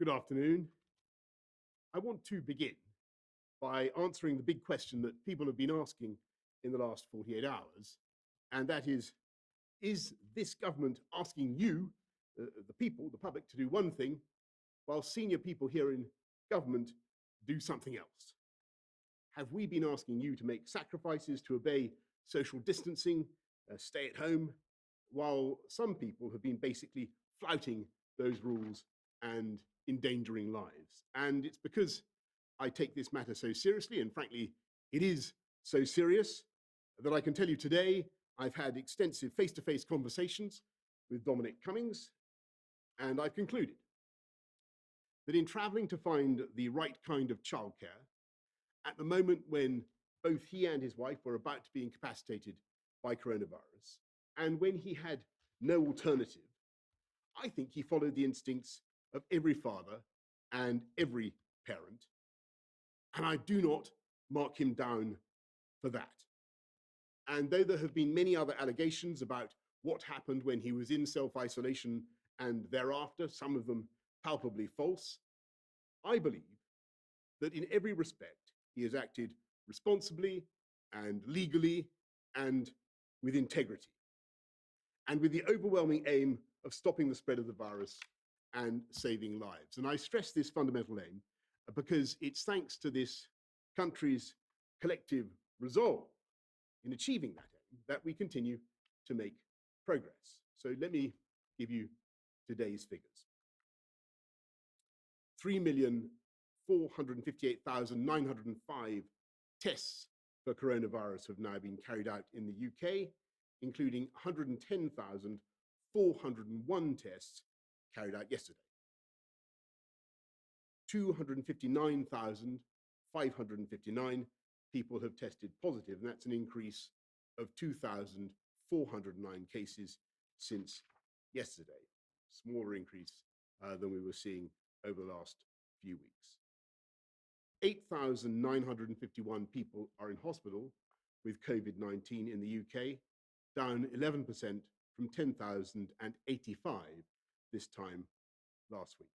Good afternoon. I want to begin by answering the big question that people have been asking in the last 48 hours, and that is this government asking you, the people, the public, to do one thing, while senior people here in government do something else? Have we been asking you to make sacrifices to obey social distancing, stay at home, while some people have been basically flouting those rules and endangering lives? And it's because I take this matter so seriously, and frankly, it is so serious, that I can tell you today I've had extensive face-to-face conversations with Dominic Cummings, and I've concluded that in traveling to find the right kind of childcare, at the moment when both he and his wife were about to be incapacitated by coronavirus, and when he had no alternative, I think he followed the instincts of every father and every parent, and I do not mark him down for that. And though there have been many other allegations about what happened when he was in self-isolation and thereafter, some of them palpably false, I believe that in every respect, he has acted responsibly and legally and with integrity, and with the overwhelming aim of stopping the spread of the virus and saving lives. And I stress this fundamental aim because it's thanks to this country's collective resolve in achieving that aim that we continue to make progress. So let me give you today's figures. 3,458,905 tests for coronavirus have now been carried out in the UK, including 110,401 tests carried out yesterday. 259,559 people have tested positive, and that's an increase of 2,409 cases since yesterday. Smaller increase than we were seeing over the last few weeks. 8,951 people are in hospital with COVID-19 in the UK, down 11% from 10,085 this time last week.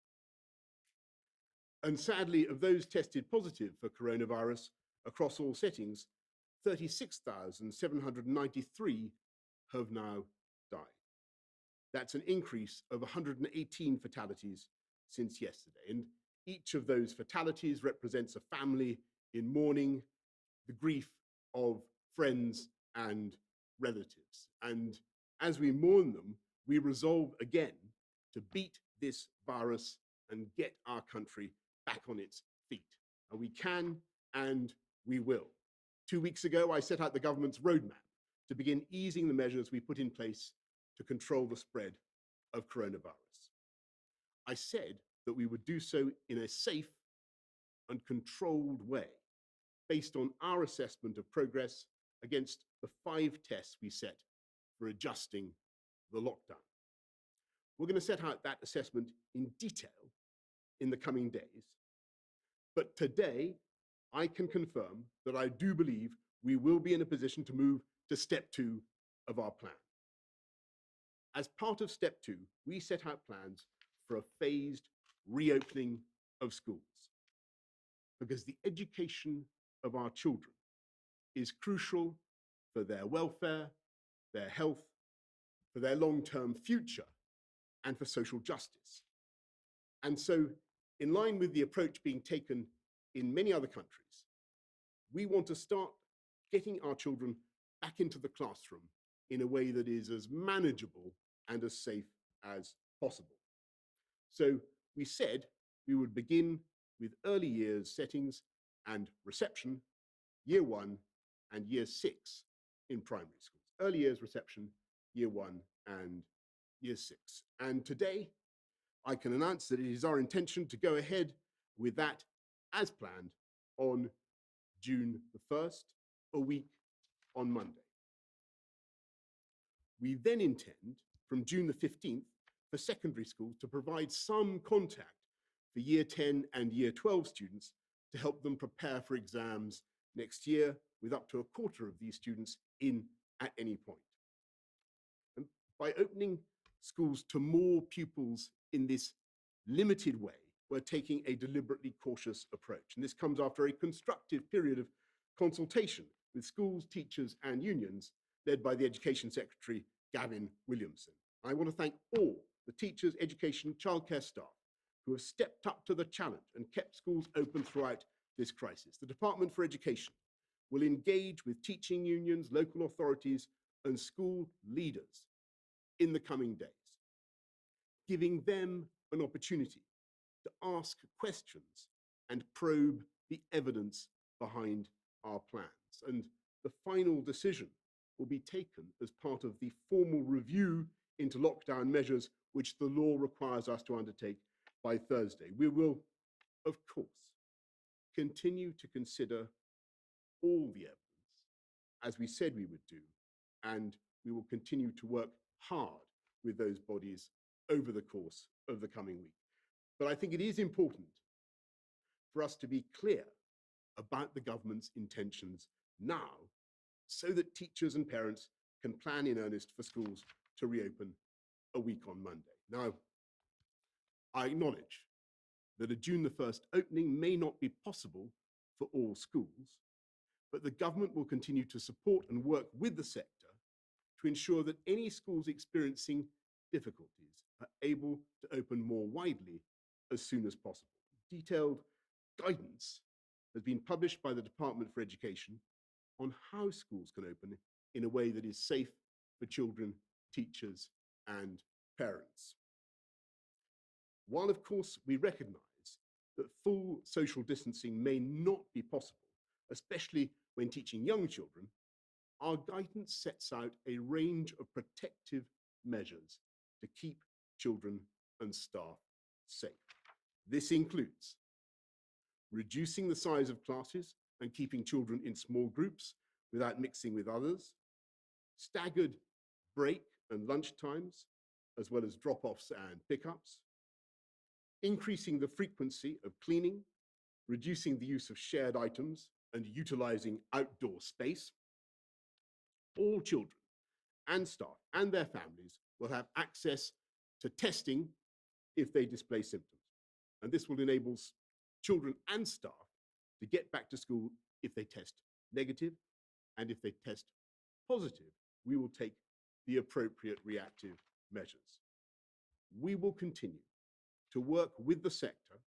And sadly, of those tested positive for coronavirus across all settings, 36,793 have now died. That's an increase of 118 fatalities since yesterday. And each of those fatalities represents a family in mourning, the grief of friends and relatives. And as we mourn them, we resolve again to beat this virus and get our country back on its feet. And we can and we will. 2 weeks ago, I set out the government's roadmap to begin easing the measures we put in place to control the spread of coronavirus. I said that we would do so in a safe and controlled way, based on our assessment of progress against the 5 tests we set for adjusting the lockdown. We're going to set out that assessment in detail in the coming days. But today, I can confirm that I do believe we will be in a position to move to step 2 of our plan. As part of step 2, we set out plans for a phased reopening of schools, because the education of our children is crucial for their welfare, their health, for their long-term future, and for social justice. And so, in line with the approach being taken in many other countries, we want to start getting our children back into the classroom in a way that is as manageable and as safe as possible. So we said we would begin with early years settings and reception, year 1 and year 6 in primary schools. Early years reception, year 1 and year 6. And today, I can announce that it is our intention to go ahead with that as planned on June the 1st, a week on Monday. We then intend from June the 15th for secondary schools to provide some contact for year 10 and year 12 students to help them prepare for exams next year, with up to a quarter of these students in at any point. And by opening schools to more pupils in this limited way, we're taking a deliberately cautious approach. And this comes after a constructive period of consultation with schools, teachers, and unions, led by the Education Secretary, Gavin Williamson. I want to thank all the teachers, education, childcare staff who have stepped up to the challenge and kept schools open throughout this crisis. The Department for Education will engage with teaching unions, local authorities, and school leaders in the coming days, giving them an opportunity to ask questions and probe the evidence behind our plans. And the final decision will be taken as part of the formal review into lockdown measures which the law requires us to undertake by Thursday. We will, of course, continue to consider all the evidence as we said we would do, and we will continue to work hard with those bodies over the course of the coming week. But I think it is important for us to be clear about the government's intentions now, so that teachers and parents can plan in earnest for schools to reopen a week on Monday. Now, I acknowledge that a June the 1st opening may not be possible for all schools, but the government will continue to support and work with the sector to ensure that any schools experiencing difficulties are able to open more widely as soon as possible. Detailed guidance has been published by the Department for Education on how schools can open in a way that is safe for children, teachers, and parents. While, of course, we recognise that full social distancing may not be possible, especially when teaching young children, our guidance sets out a range of protective measures to keep children and staff safe. This includes reducing the size of classes and keeping children in small groups without mixing with others, staggered break and lunch times, as well as drop-offs and pickups, increasing the frequency of cleaning, reducing the use of shared items, and utilising outdoor space. All children and staff and their families will have access to testing if they display symptoms. And this will enable children and staff to get back to school if they test negative, and if they test positive, we will take the appropriate reactive measures. We will continue to work with the sector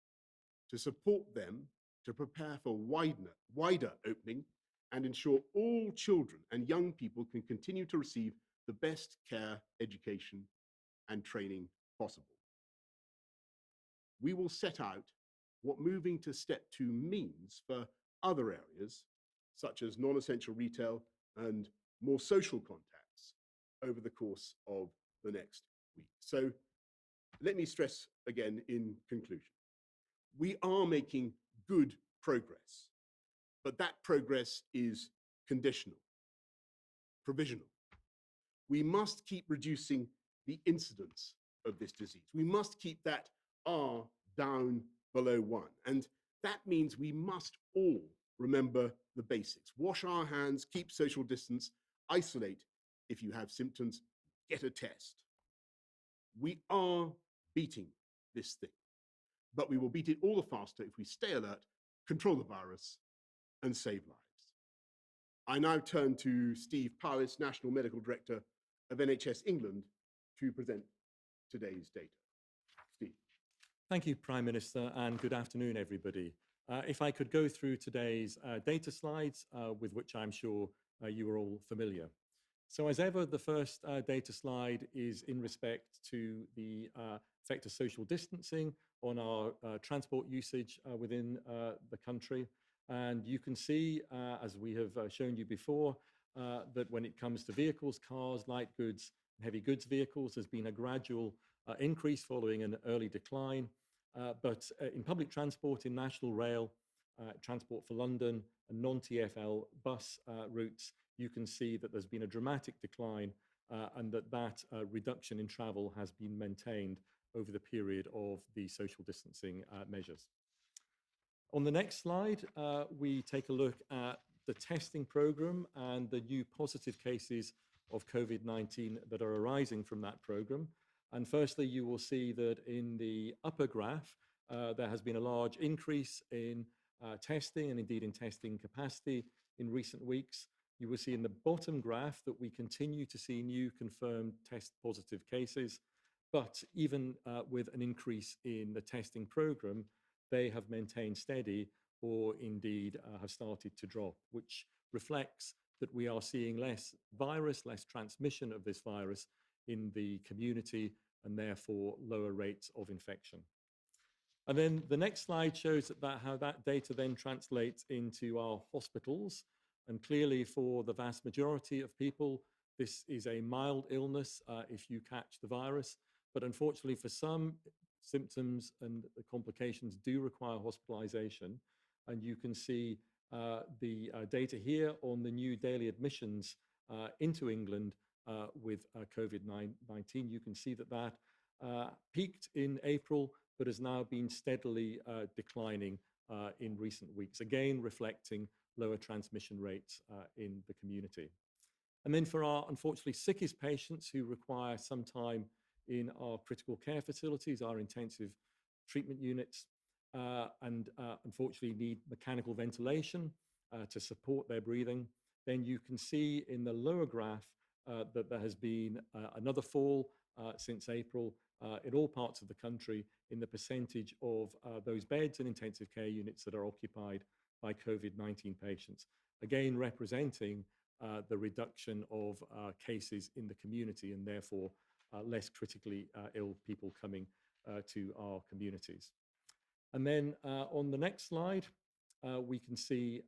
to support them to prepare for wider opening and ensure all children and young people can continue to receive the best care, education, and training possible. We will set out what moving to step 2 means for other areas, such as non-essential retail and more social contacts over the course of the next week. So let me stress again in conclusion, we are making good progress, but that progress is conditional, provisional. We must keep reducing the incidence of this disease. We must keep that R down below 1. And that means we must all remember the basics. Wash our hands, keep social distance, isolate if you have symptoms, get a test. We are beating this thing, but we will beat it all the faster if we stay alert, control the virus, and save lives. I now turn to Steve Powis, National Medical Director of NHS England, to present today's data. Steve. Thank you, Prime Minister, and good afternoon, everybody. If I could go through today's data slides, with which I'm sure you are all familiar. So as ever, the first data slide is in respect to the effect of social distancing on our transport usage within the country. And you can see, as we have shown you before, that when it comes to vehicles, cars, light goods, heavy goods vehicles, there's been a gradual increase following an early decline. But in public transport, in national rail, Transport for London and non-TfL bus routes, you can see that there's been a dramatic decline and that reduction in travel has been maintained over the period of the social distancing measures. On the next slide, we take a look at the testing program and the new positive cases of COVID-19 that are arising from that program. And firstly, you will see that in the upper graph, there has been a large increase in testing and indeed in testing capacity in recent weeks. You will see in the bottom graph that we continue to see new confirmed test positive cases, but even with an increase in the testing program, they have maintained steady or indeed have started to drop, which reflects that we are seeing less virus, less transmission of this virus in the community, and therefore lower rates of infection. And then the next slide shows how that data then translates into our hospitals. And clearly for the vast majority of people, this is a mild illness if you catch the virus. But unfortunately for some, symptoms and the complications do require hospitalization. And you can see the data here on the new daily admissions into England with COVID-19. You can see that peaked in April, but has now been steadily declining in recent weeks, again reflecting lower transmission rates in the community. And then for our unfortunately sickest patients who require some time in our critical care facilities, our intensive treatment units, and unfortunately need mechanical ventilation to support their breathing, then you can see in the lower graph that there has been another fall since April in all parts of the country in the percentage of those beds and intensive care units that are occupied by COVID-19 patients, again representing the reduction of cases in the community and therefore less critically ill people coming to our communities. And then on the next slide, we can see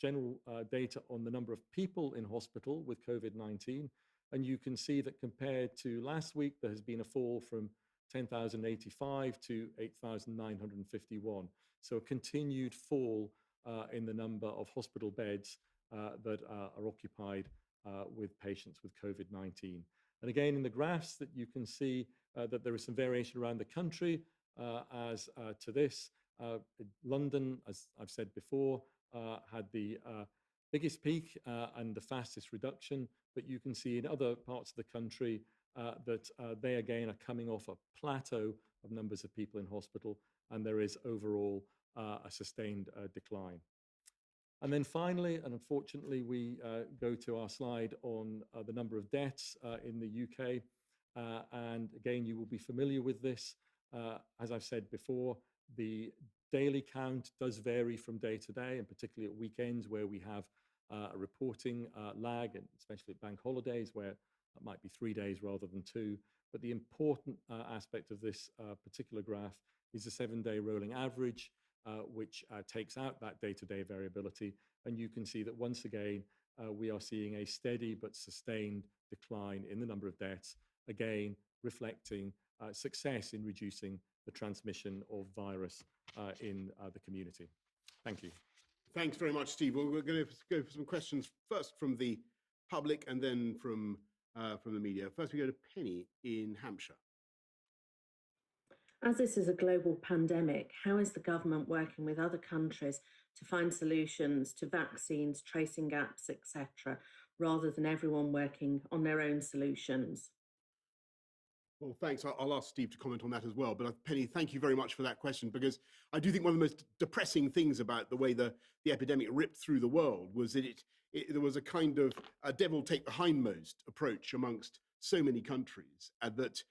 general data on the number of people in hospital with COVID-19. And you can see that compared to last week, there has been a fall from 10,085 to 8,951. So a continued fall in the number of hospital beds that are occupied with patients with COVID-19. And again, in the graphs that you can see that there is some variation around the country as to this. London, as I've said before, had the biggest peak and the fastest reduction, but you can see in other parts of the country that they again are coming off a plateau of numbers of people in hospital, and there is overall a sustained decline. And then finally, and unfortunately, we go to our slide on the number of deaths in the UK. And again, you will be familiar with this. As I've said before, the daily count does vary from day to day, and particularly at weekends where we have a reporting lag, and especially at bank holidays where it might be 3 days rather than 2. But the important aspect of this particular graph is the 7-day rolling average, which takes out that day-to-day variability. And you can see that once again, we are seeing a steady but sustained decline in the number of deaths, again reflecting success in reducing the transmission of virus in the community. Thank you. Thanks very much, Steve. Well, we're going to go for some questions first from the public and then from the media. First, we go to Penny in Hampshire. As this is a global pandemic, how is the government working with other countries to find solutions to vaccines, tracing gaps, etc., rather than everyone working on their own solutions? Well, thanks. I'll ask Steve to comment on that as well. But Penny, thank you very much for that question, because I do think one of the most depressing things about the way the epidemic ripped through the world was that there was a kind of a devil take the hindmost approach amongst so many countries that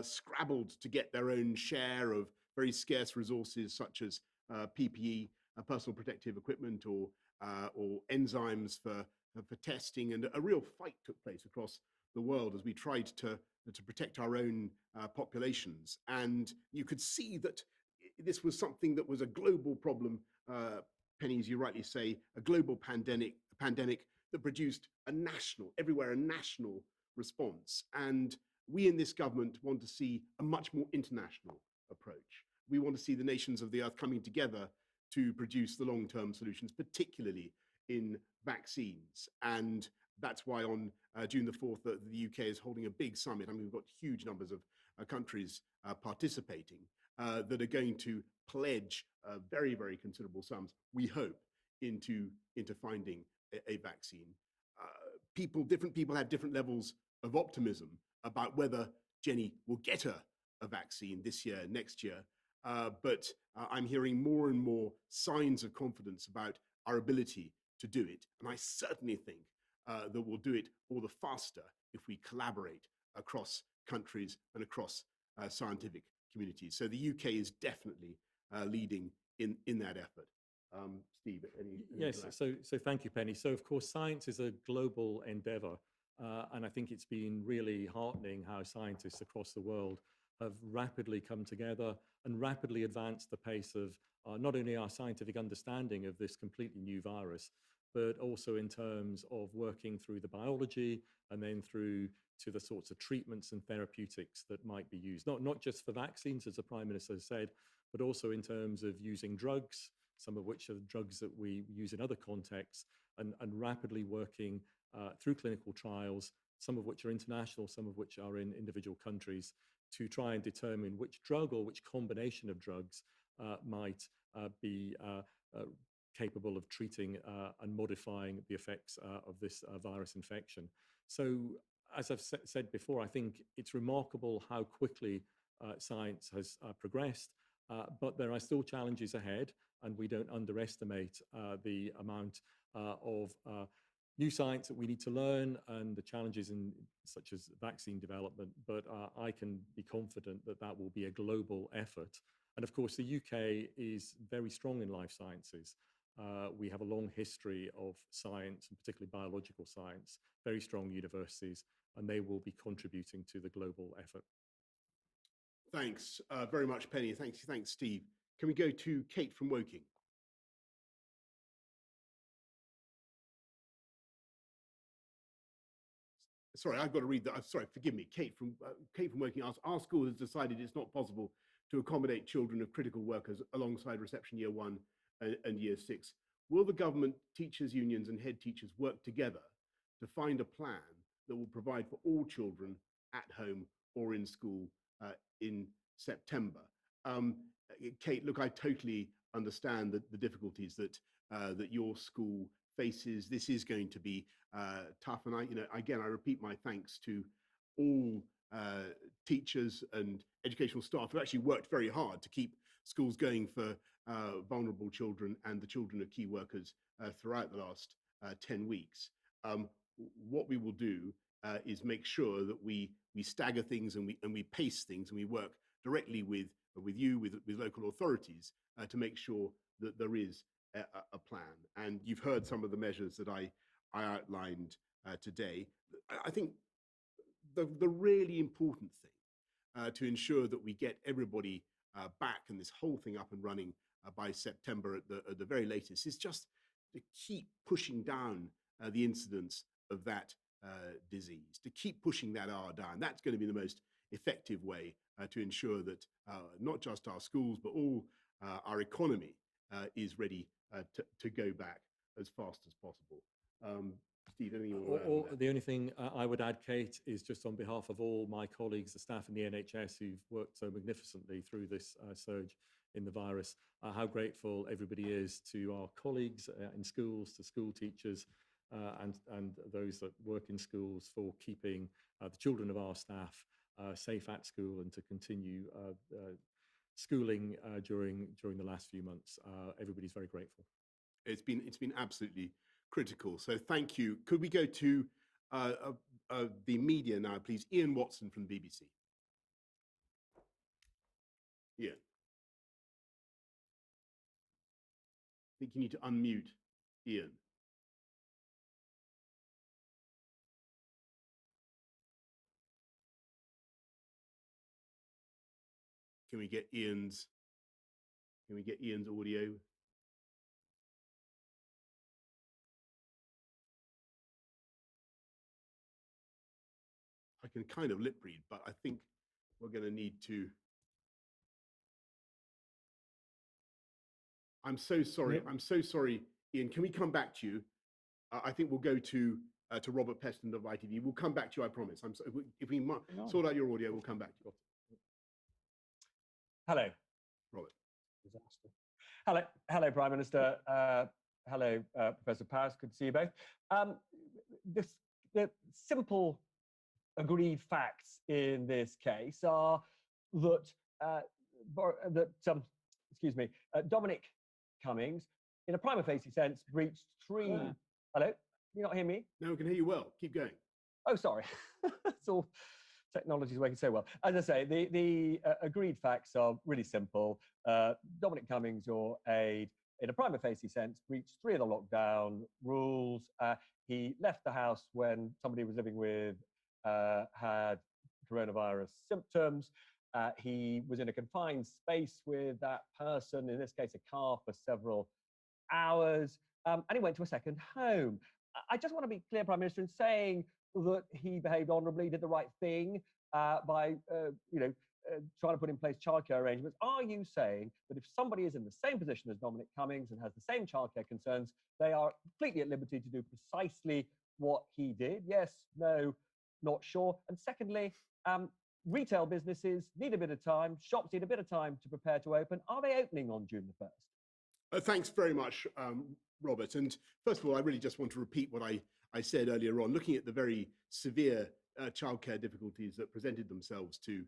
scrabbled to get their own share of very scarce resources such as PPE, personal protective equipment, or enzymes for testing. And a real fight took place across the world as we tried to protect our own populations. And you could see that this was something that was a global problem, Penny, as you rightly say, a global pandemic that produced everywhere a national response. And we in this government want to see a much more international approach. We want to see the nations of the earth coming together to produce the long-term solutions, particularly in vaccines. And that's why on June the 4th, the UK is holding a big summit. I mean, we've got huge numbers of countries participating that are going to pledge very, very considerable sums, we hope, into finding a vaccine. Different people have different levels of optimism about whether Jenny will get a vaccine this year, next year. but I'm hearing more and more signs of confidence about our ability to do it. And I certainly think that we'll do it all the faster if we collaborate across countries and across scientific communities. So the UK is definitely leading in that effort. Steve, any yes, so thank you, Penny. So of course, science is a global endeavor. And I think it's been really heartening how scientists across the world have rapidly come together and rapidly advanced the pace of not only our scientific understanding of this completely new virus, but also in terms of working through the biology and then through to the sorts of treatments and therapeutics that might be used, not just for vaccines, as the Prime Minister said, but also in terms of using drugs, some of which are drugs that we use in other contexts, and rapidly working through clinical trials, some of which are international, some of which are in individual countries, to try and determine which drug or which combination of drugs might be capable of treating and modifying the effects of this virus infection. So, as I've said before, I think it's remarkable how quickly science has progressed, but there are still challenges ahead, and we don't underestimate the amount of new science that we need to learn and the challenges in such as vaccine development, but I can be confident that that will be a global effort. And of course, the UK is very strong in life sciences. We have a long history of science, and particularly biological science, very strong universities, and they will be contributing to the global effort. Thanks very much, Penny. Thanks, Steve. Can we go to Kate from Woking? Sorry, I've got to read that. I'm sorry, forgive me. Kate from Woking asks, our school has decided it's not possible to accommodate children of critical workers alongside reception year 1 and year 6. Will the government, teachers' unions and head teachers work together to find a plan that will provide for all children at home or in school in September? Kate, look, I totally understand the difficulties that your school faces. This is going to be tough, and I repeat my thanks to all teachers and educational staff who actually worked very hard to keep schools going for vulnerable children and the children of key workers throughout the last 10 weeks. What we will do is make sure that we stagger things and we pace things, and we work directly with you, with local authorities, to make sure that there is a plan. And you've heard some of the measures that I outlined today. I think the really important thing to ensure that we get everybody back and this whole thing up and running by September at the very latest is just to keep pushing down the incidence of that disease, to keep pushing that R down. That's going to be the most effective way to ensure that not just our schools, but all our economy is ready to go back as fast as possible. Steve, anything you want to add on that? The only thing I would add, Kate, is just on behalf of all my colleagues, the staff in the NHS who've worked so magnificently through this surge in the virus, how grateful everybody is to our colleagues in schools, to school teachers, and those that work in schools for keeping the children of our staff safe at school and to continue schooling during the last few months. Everybody's very grateful. It's been absolutely critical. So thank you. Could we go to the media now, please? Ian Watson from the BBC. Ian. I think you need to unmute Ian. Can we get Ian's audio? I can kind of lip read, but I think we're going to need to. I'm so sorry. Yep. I'm so sorry, Ian. Can we come back to you? I think we'll go to Robert Peston of ITV. We'll come back to you, I promise. If we sort out your audio, we'll come back to you. Hello. Robert. Disaster. Hello, Prime Minister. Hello, Professor Paris. Good to see you both. The simple agreed facts in this case are that excuse me, Dominic Cummings, in a prima facie sense, breached three. Hello, can you not hear me? No, I can hear you well. Keep going. Oh, sorry. It's all technology's working so well. As I say, the agreed facts are really simple. Dominic Cummings, your aide, in a prima facie sense, breached three of the lockdown rules. He left the house when somebody was living with had coronavirus symptoms. He was in a confined space with that person, in this case, a car, for several hours, and he went to a second home. I just want to be clear, Prime Minister, in saying that he behaved honourably, did the right thing by, trying to put in place childcare arrangements. Are you saying that if somebody is in the same position as Dominic Cummings and has the same childcare concerns, they are completely at liberty to do precisely what he did? Yes, no, not sure. And secondly, retail businesses need a bit of time, shops need a bit of time to prepare to open. Are they opening on June the 1st? Thanks very much, Robert. And first of all, I really just want to repeat what I said earlier on, looking at the very severe childcare difficulties that presented themselves to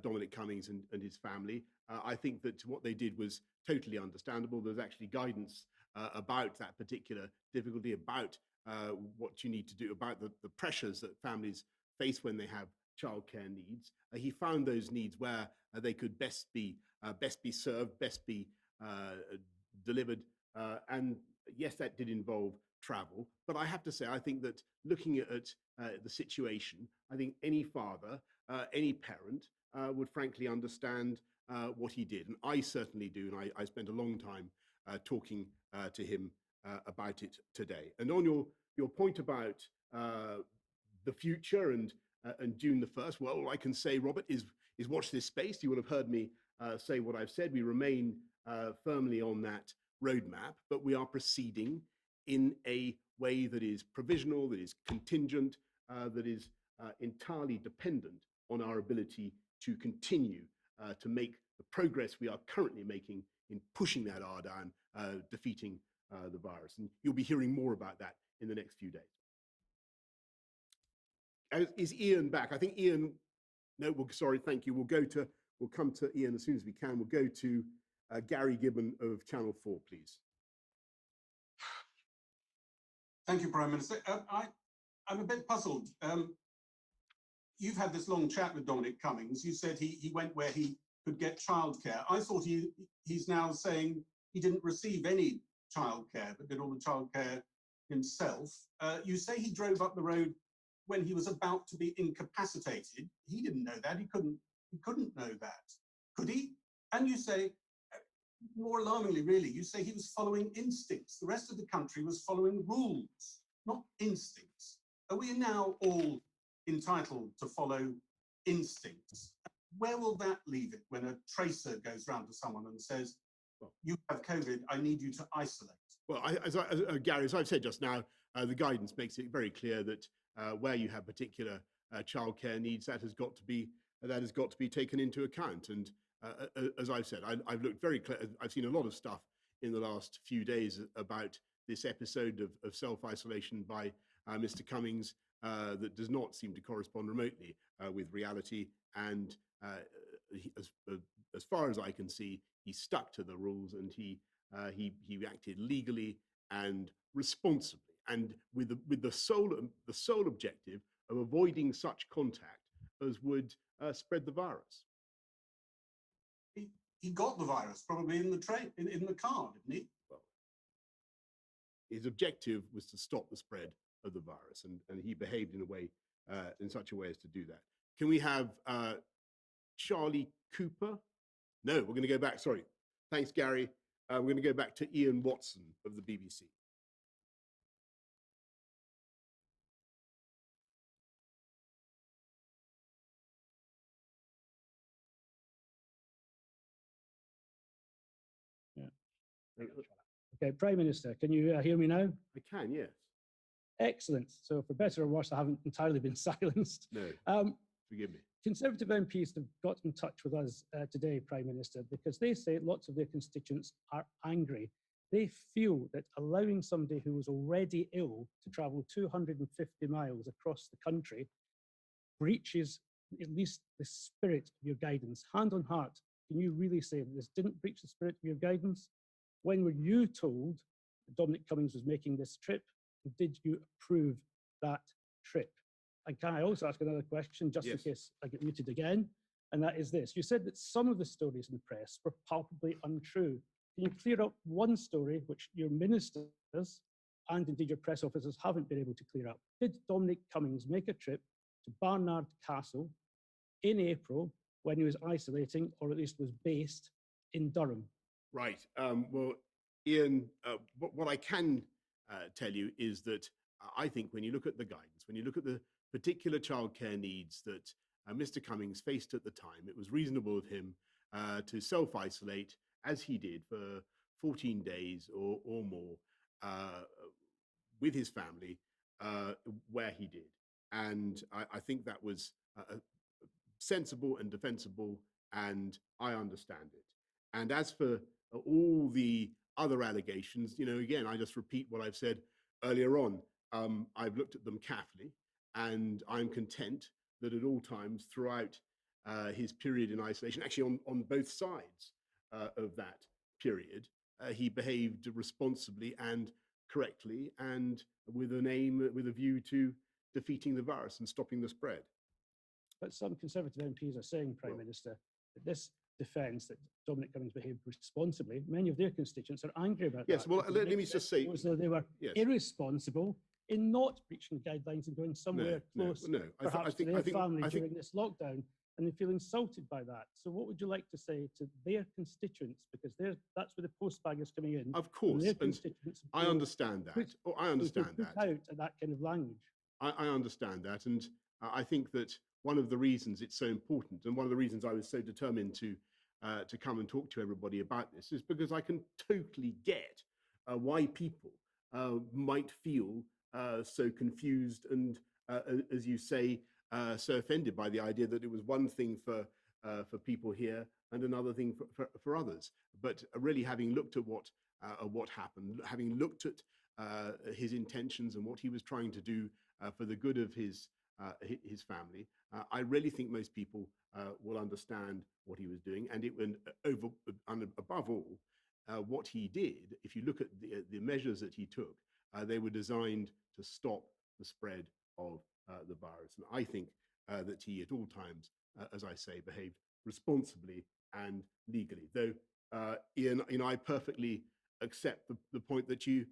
Dominic Cummings and his family. I think that what they did was totally understandable. There's actually guidance about that particular difficulty, about what you need to do, about the pressures that families face when they have childcare needs. He found those needs where they could best be served, best be delivered. And yes, that did involve travel. But I have to say, I think that looking at the situation, I think any father, any parent would frankly understand what he did. And I certainly do. And I spent a long time talking to him about it today. And on your point about the future and June the 1st, well, all I can say, Robert, is watch this space. You will have heard me say what I've said. We remain firmly on that roadmap, but we are proceeding in a way that is provisional, that is contingent, that is entirely dependent on our ability to continue to make the progress we are currently making in pushing that R down, defeating the virus. And you'll be hearing more about that in the next few days. Is Ian back? I think Ian, no, sorry, thank you. We'll come to Ian as soon as we can. We'll go to Gary Gibbon of Channel 4, please. Thank you, Prime Minister. I'm a bit puzzled. You've had this long chat with Dominic Cummings. You said he went where he could get childcare. I thought he's now saying he didn't receive any childcare, but did all the childcare himself. You say he drove up the road when he was about to be incapacitated. He didn't know that. He couldn't know that. Could he? And you say, more alarmingly, really, you say he was following instincts. The rest of the country was following rules, not instincts. Are we now all entitled to follow instincts? Where will that leave it when a tracer goes round to someone and says, well, you have COVID, I need you to isolate? Well, Gary, as I've said just now, the guidance makes it very clear that where you have particular childcare needs, that has got to be taken into account. And as I've said, I've looked very clear. I've seen a lot of stuff in the last few days about this episode of self-isolation by Mr. Cummings that does not seem to correspond remotely with reality. And as far as I can see, he stuck to the rules, and he acted legally and responsibly, and with the sole objective of avoiding such contact as would spread the virus. He got the virus probably in the train, in the car, didn't he? Well, his objective was to stop the spread of the virus, and he behaved in such a way as to do that. Can we have Charlie Cooper? No, we're going to go back. Sorry, thanks, Gary. We're going to go back to Ian Watson of the BBC. Okay, Prime Minister, can you hear me now? I can, yes. Excellent. So for better or worse, I haven't entirely been silenced. No, forgive me. Conservative MPs have got in touch with us today, Prime Minister, because they say lots of their constituents are angry. They feel that allowing somebody who was already ill to travel 250 miles across the country breaches at least the spirit of your guidance. Hand on heart, can you really say that this didn't breach the spirit of your guidance? When were you told that Dominic Cummings was making this trip? And did you approve that trip? And can I also ask another question, just in case I get muted again? And that is this. You said that some of the stories in the press were palpably untrue. Can you clear up one story which your ministers and indeed your press officers haven't been able to clear up? Did Dominic Cummings make a trip to Barnard Castle in April when he was isolating, or at least was based in Durham? Right. Well, Ian, what I can tell you is that I think when you look at the guidance, when you look at the particular childcare needs that Mr. Cummings faced at the time, it was reasonable of him to self-isolate, as he did for 14 days or more, with his family, where he did. And I think that was sensible and defensible, and I understand it. And as for all the other allegations, you know, again, I just repeat what I've said earlier on. I've looked at them carefully, and I'm content that at all times throughout his period in isolation, actually on both sides of that period, he behaved responsibly and correctly, and with an aim, with a view to defeating the virus and stopping the spread. But some Conservative MPs are saying, Prime Minister, that this defence that Dominic Cummings behaved responsibly, many of their constituents are angry about that. Yes, well, let me just say, as though they were irresponsible in not breaching guidelines and going somewhere close, perhaps to their family during this lockdown, and they feel insulted by that. So what would you like to say to their constituents? Because that's where the postbag is coming in. Of course, and I understand that. I understand that. Out at that kind of language. I understand that, and I think that one of the reasons it's so important, and one of the reasons I was so determined to come and talk to everybody about this, is because I can totally get why people might feel so confused and, as you say, so offended by the idea that it was one thing for people here and another thing for others. But really, having looked at what happened, having looked at his intentions and what he was trying to do for the good of his family, I really think most people will understand what he was doing, and it went above all what he did. If you look at the measures that he took, they were designed to stop the spread of the virus, and I think that he at all times, as I say, behaved responsibly and legally. Though, Ian, I perfectly accept the point that you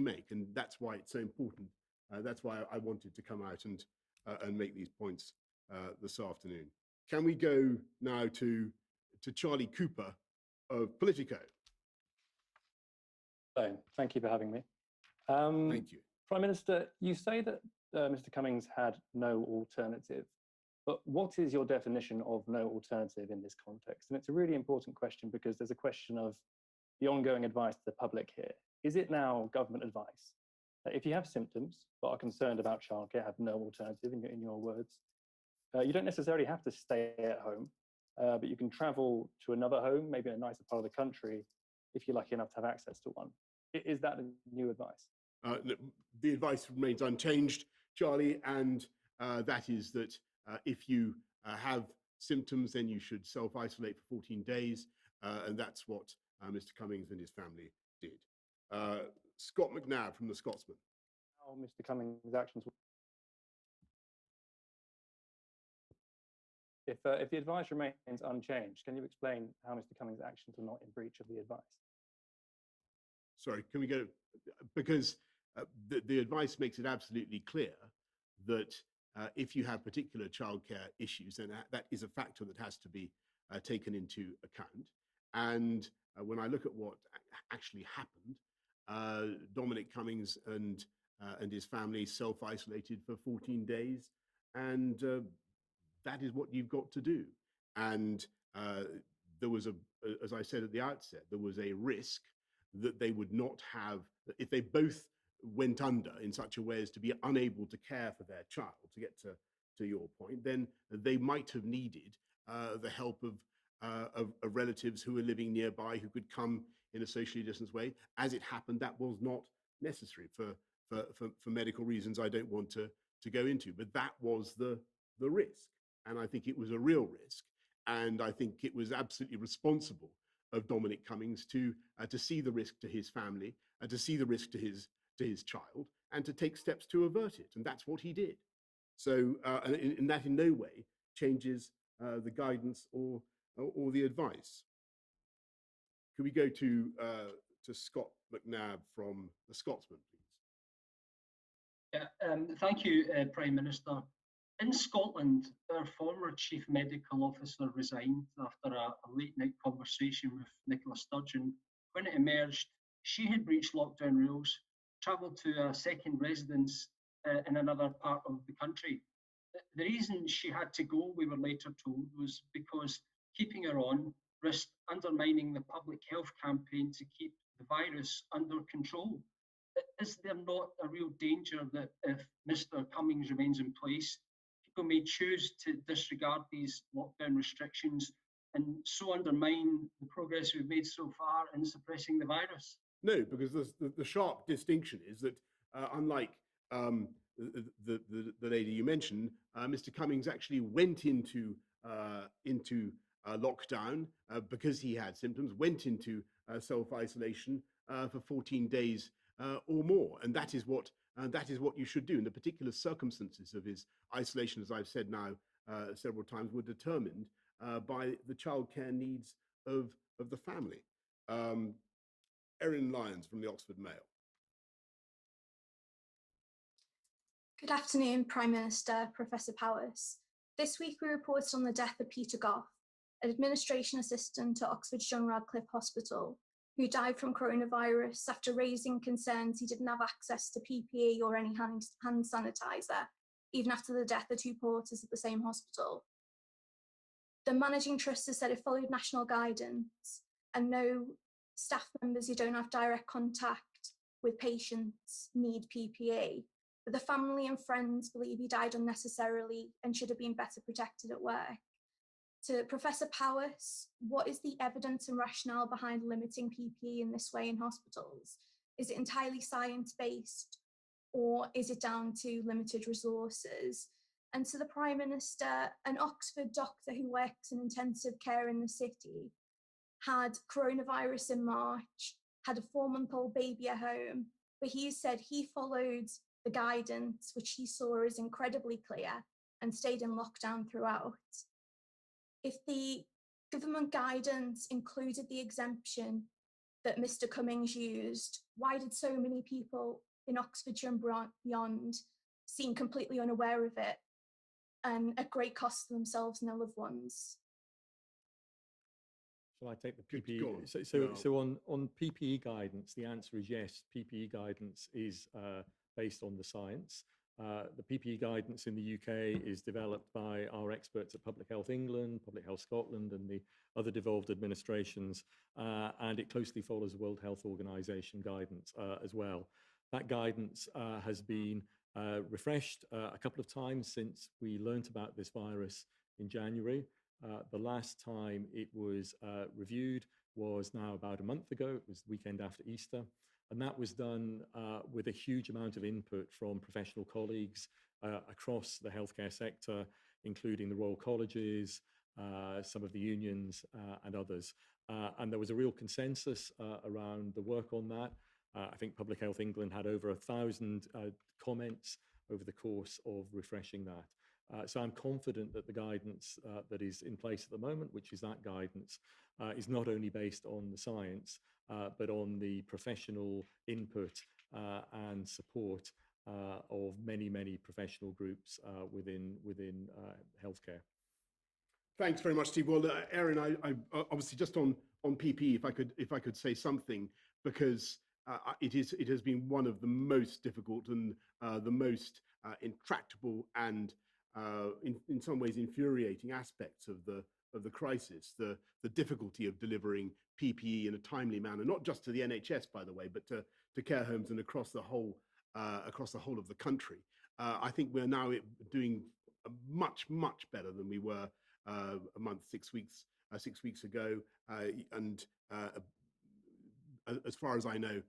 make, and that's why it's so important. That's why I wanted to come out and make these points this afternoon. Can we go now to Charlie Cooper of Politico? Thank you for having me. Thank you. Prime Minister, you say that Mr. Cummings had no alternative, but what is your definition of no alternative in this context? And it's a really important question because there's a question of the ongoing advice to the public here. Is it now government advice that if you have symptoms but are concerned about childcare, have no alternative, in your words, you don't necessarily have to stay at home, but you can travel to another home, maybe in a nicer part of the country, if you're lucky enough to have access to one? Is that the new advice? The advice remains unchanged, Charlie, and that is that if you have symptoms, then you should self-isolate for 14 days, and that's what Mr. Cummings and his family did. Scott McNabb from The Scotsman. How Mr. Cummings' actions... If the advice remains unchanged, can you explain how Mr. Cummings' actions are not in breach of the advice? Sorry, can we go? Because the advice makes it absolutely clear that if you have particular childcare issues, then that is a factor that has to be taken into account. And when I look at what actually happened, Dominic Cummings and his family self-isolated for 14 days, and that is what you've got to do. And there was as I said at the outset, there was a risk that they would not have, if they both went under in such a way as to be unable to care for their child, to get to your point, then they might have needed the help of relatives who were living nearby who could come in a socially distanced way. As it happened, that was not necessary for medical reasons I don't want to go into, but that was the risk. And I think it was a real risk. And I think it was absolutely responsible of Dominic Cummings to see the risk to his family, to see the risk to his child, and to take steps to avert it. And that's what he did. So, and that in no way changes the guidance or the advice. Could we go to Scott McNabb from the Scotsman, please? Yeah, thank you, Prime Minister. In Scotland, our former Chief Medical Officer resigned after a late night conversation with Nicola Sturgeon. When it emerged, she had breached lockdown rules, travelled to a second residence in another part of the country. The reason she had to go, we were later told, was because keeping her on risked undermining the public health campaign to keep the virus under control. Is there not a real danger that if Mr. Cummings remains in place, people may choose to disregard these lockdown restrictions and so undermine the progress we've made so far in suppressing the virus? No, because the sharp distinction is that unlike the lady you mentioned, Mr. Cummings actually went into lockdown because he had symptoms, went into self-isolation for 14 days or more, and that is what you should do. And the particular circumstances of his isolation, as I've said now several times, were determined by the childcare needs of the family. Erin Lyons from the Oxford Mail. Good afternoon, Prime Minister, Professor Powis. This week we reported on the death of Peter Gough, an administration assistant at Oxford's John Radcliffe Hospital, who died from coronavirus after raising concerns he didn't have access to PPE or any hand sanitizer, even after the death of two porters at the same hospital. The managing trust has said it followed national guidance and no staff members who don't have direct contact with patients need PPE, but the family and friends believe he died unnecessarily and should have been better protected at work. To Professor Powis, what is the evidence and rationale behind limiting PPE in this way in hospitals? Is it entirely science-based, or is it down to limited resources? And to the Prime Minister, an Oxford doctor who works in intensive care in the city had coronavirus in March, had a 4-month-old baby at home, but he said he followed the guidance, which he saw as incredibly clear, and stayed in lockdown throughout. If the government guidance included the exemption that Mr. Cummings used, why did so many people in Oxfordshire and beyond seem completely unaware of it and at great cost to themselves and their loved ones? Shall I take the PPE? So on PPE guidance, the answer is yes. PPE guidance is based on the science. The PPE guidance in the UK is developed by our experts at Public Health England, Public Health Scotland, and the other devolved administrations, and it closely follows the World Health Organization guidance as well. That guidance has been refreshed a couple of times since we learnt about this virus in January. The last time it was reviewed was now about a month ago. It was the weekend after Easter. And that was done with a huge amount of input from professional colleagues across the healthcare sector, including the Royal Colleges, some of the unions and others. And there was a real consensus around the work on that. I think Public Health England had over 1,000 comments over the course of refreshing that. So I'm confident that the guidance that is in place at the moment, which is that guidance, is not only based on the science, but on the professional input and support of many, many professional groups within healthcare. Thanks very much, Steve. Well, Erin, I obviously just on PPE, if I could say something, because it has been one of the most difficult and the most intractable and in some ways infuriating aspects of the crisis, the difficulty of delivering PPE in a timely manner, not just to the NHS, by the way, but to care homes and across the whole of the country. I think we're now doing much better than we were a month, 6 weeks ago, and as far as I know,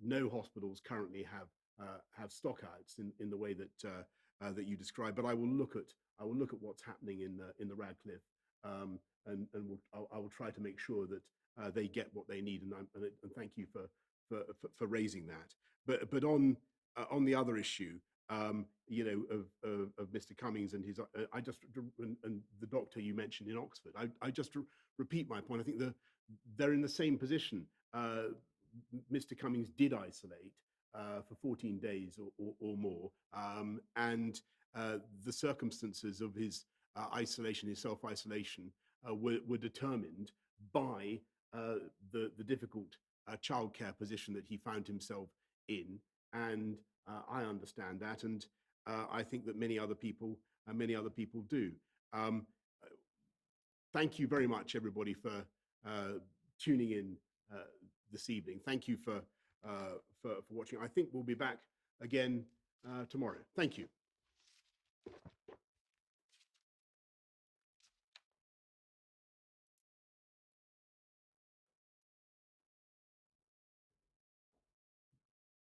no hospitals currently have stockouts in the way that you described. But I will look at what's happening in the Radcliffe I will try to make sure that they get what they need, and thank you for raising that. But on the other issue, you know, of Mr. Cummings and his, and the doctor you mentioned in Oxford, I just repeat my point. I think they're in the same position. Mr. Cummings did isolate for 14 days or more, and the circumstances of his isolation, his self-isolation, were determined by the difficult childcare position that he found himself in, and I understand that, and I think that many other people do. Thank you very much, everybody, for tuning in this evening. Thank you for watching. I think we'll be back again tomorrow. Thank you.